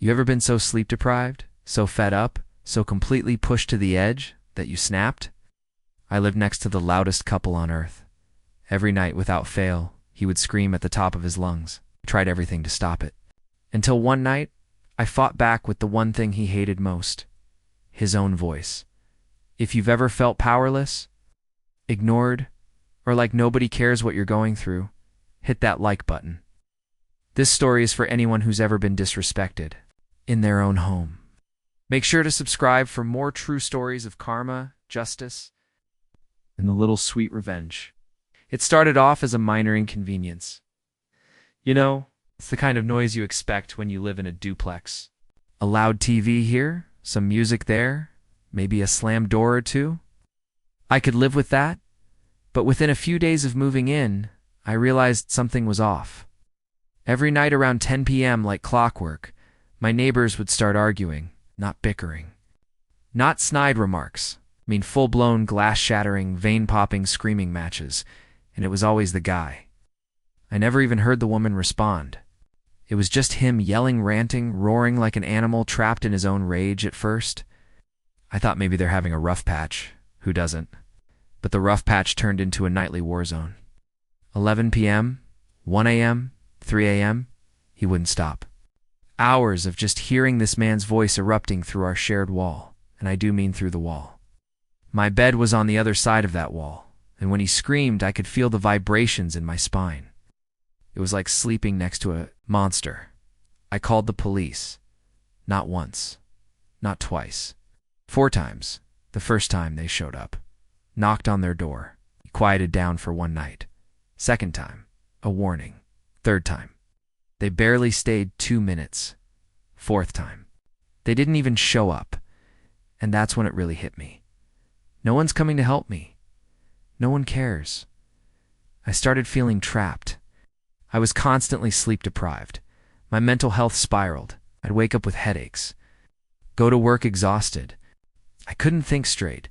You ever been so sleep deprived, so fed up, so completely pushed to the edge that you snapped? I lived next to the loudest couple on earth. Every night, without fail, he would scream at the top of his lungs. I tried everything to stop it. Until one night, I fought back with the one thing he hated most: his own voice. If you've ever felt powerless, ignored, or like nobody cares what you're going through, hit that like button. This story is for anyone who's ever been disrespected in their own home. Make sure to subscribe for more true stories of karma, justice, and the little sweet revenge. It started off as a minor inconvenience. You know, it's the kind of noise you expect when you live in a duplex. A loud TV here, some music there, maybe a slammed door or two. I could live with that, but within a few days of moving in, I realized something was off. Every night around 10 p.m., like clockwork, my neighbors would start arguing, not bickering. Not snide remarks. I mean full-blown, glass-shattering, vein-popping screaming matches, and it was always the guy. I never even heard the woman respond. It was just him yelling, ranting, roaring like an animal trapped in his own rage at first. I thought maybe they're having a rough patch. Who doesn't? But the rough patch turned into a nightly war zone. 11 p.m., 1 a.m., 3 a.m., he wouldn't stop. Hours of just hearing this man's voice erupting through our shared wall, and I do mean through the wall. My bed was on the other side of that wall, and when he screamed, I could feel the vibrations in my spine. It was like sleeping next to a monster. I called the police. Not once. Not twice. 4 times. The first time they showed up. Knocked on their door. He quieted down for one night. Second time. A warning. Third time. They barely stayed 2 minutes. Fourth time. They didn't even show up. And that's when it really hit me. No one's coming to help me. No one cares. I started feeling trapped. I was constantly sleep deprived. My mental health spiraled. I'd wake up with headaches. Go to work exhausted. I couldn't think straight.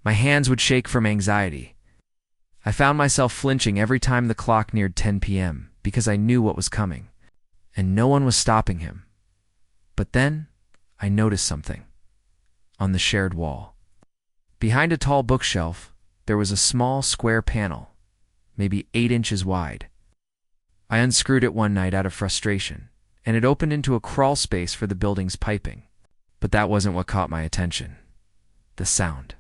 My hands would shake from anxiety. I found myself flinching every time the clock neared 10 p.m. because I knew what was coming. And no one was stopping him. But then, I noticed something. On the shared wall. Behind a tall bookshelf, there was a small square panel, maybe 8 inches wide. I unscrewed it one night out of frustration, and it opened into a crawl space for the building's piping. But that wasn't what caught my attention. The sound.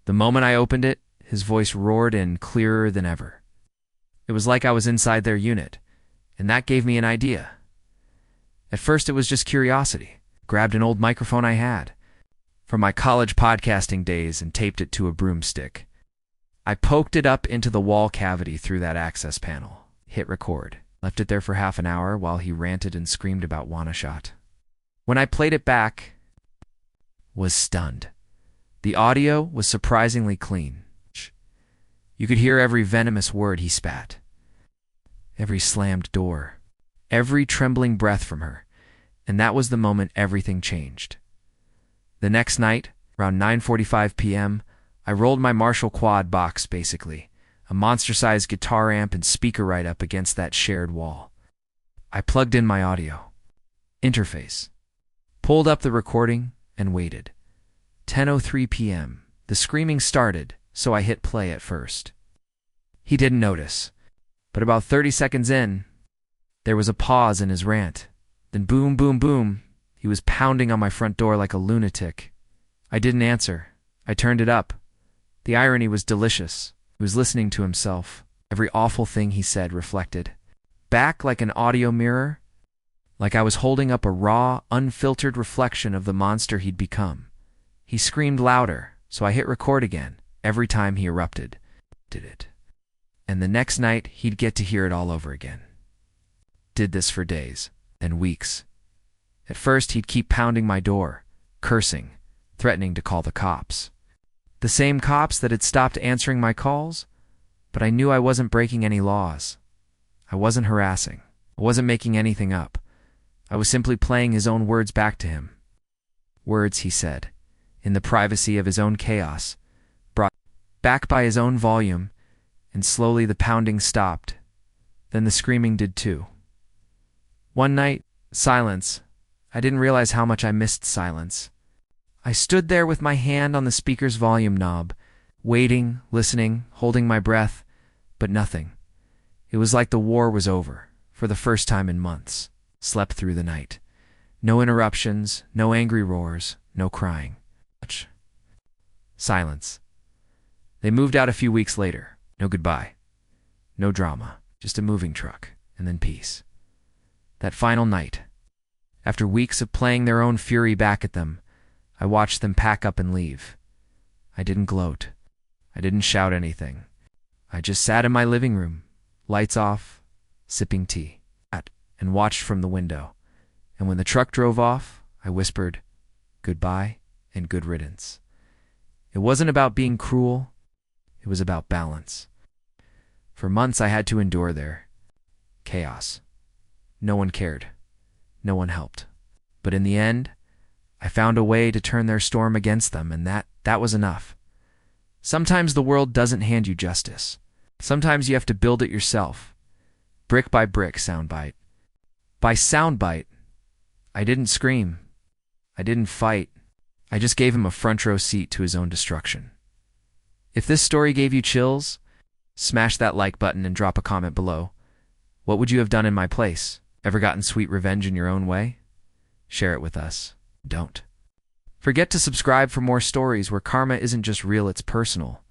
The moment I opened it, his voice roared in clearer than ever. It was like I was inside their unit, and that gave me an idea. At first it was just curiosity. Grabbed an old microphone I had from my college podcasting days and taped it to a broomstick. I poked it up into the wall cavity through that access panel, hit record, left it there for half an hour while he ranted and screamed about Wanashot. When I played it back, was stunned. The audio was surprisingly clean. You could hear every venomous word he spat, every slammed door, every trembling breath from her, and that was the moment everything changed. The next night, around 9:45 p.m., I rolled my Marshall quad box, basically, a monster-sized guitar amp and speaker right up against that shared wall. I plugged in my audio interface, pulled up the recording, and waited. 10:03 p.m. The screaming started, so I hit play at first. He didn't notice, but about 30 seconds in, there was a pause in his rant. Then boom, boom, boom, he was pounding on my front door like a lunatic. I didn't answer. I turned it up. The irony was delicious. He was listening to himself. Every awful thing he said reflected back like an audio mirror, like I was holding up a raw, unfiltered reflection of the monster he'd become. He screamed louder, so I hit record again. Every time he erupted, did it. And the next night, he'd get to hear it all over again. Did this for days, then weeks. At first, he'd keep pounding my door, cursing, threatening to call the cops. The same cops that had stopped answering my calls, but I knew I wasn't breaking any laws. I wasn't harassing. I wasn't making anything up. I was simply playing his own words back to him. Words, he said, in the privacy of his own chaos, brought back by his own volume, and slowly the pounding stopped. Then the screaming did too. One night, silence. I didn't realize how much I missed silence. I stood there with my hand on the speaker's volume knob, waiting, listening, holding my breath, but nothing. It was like the war was over, for the first time in months. Slept through the night. No interruptions, no angry roars, no crying. Silence. They moved out a few weeks later. No goodbye. No drama. Just a moving truck, and then peace. That final night, after weeks of playing their own fury back at them, I watched them pack up and leave. I didn't gloat. I didn't shout anything. I just sat in my living room, lights off, sipping tea, and watched from the window. And when the truck drove off, I whispered, goodbye and good riddance. It wasn't about being cruel. It was about balance. For months I had to endure their chaos. No one cared. No one helped. But in the end, I found a way to turn their storm against them, and that was enough. Sometimes the world doesn't hand you justice. Sometimes you have to build it yourself. Brick by brick, soundbite. By soundbite, I didn't scream. I didn't fight. I just gave him a front row seat to his own destruction. If this story gave you chills, smash that like button and drop a comment below. What would you have done in my place? Ever gotten sweet revenge in your own way? Share it with us. Don't. Forget to subscribe for more stories where karma isn't just real, it's personal.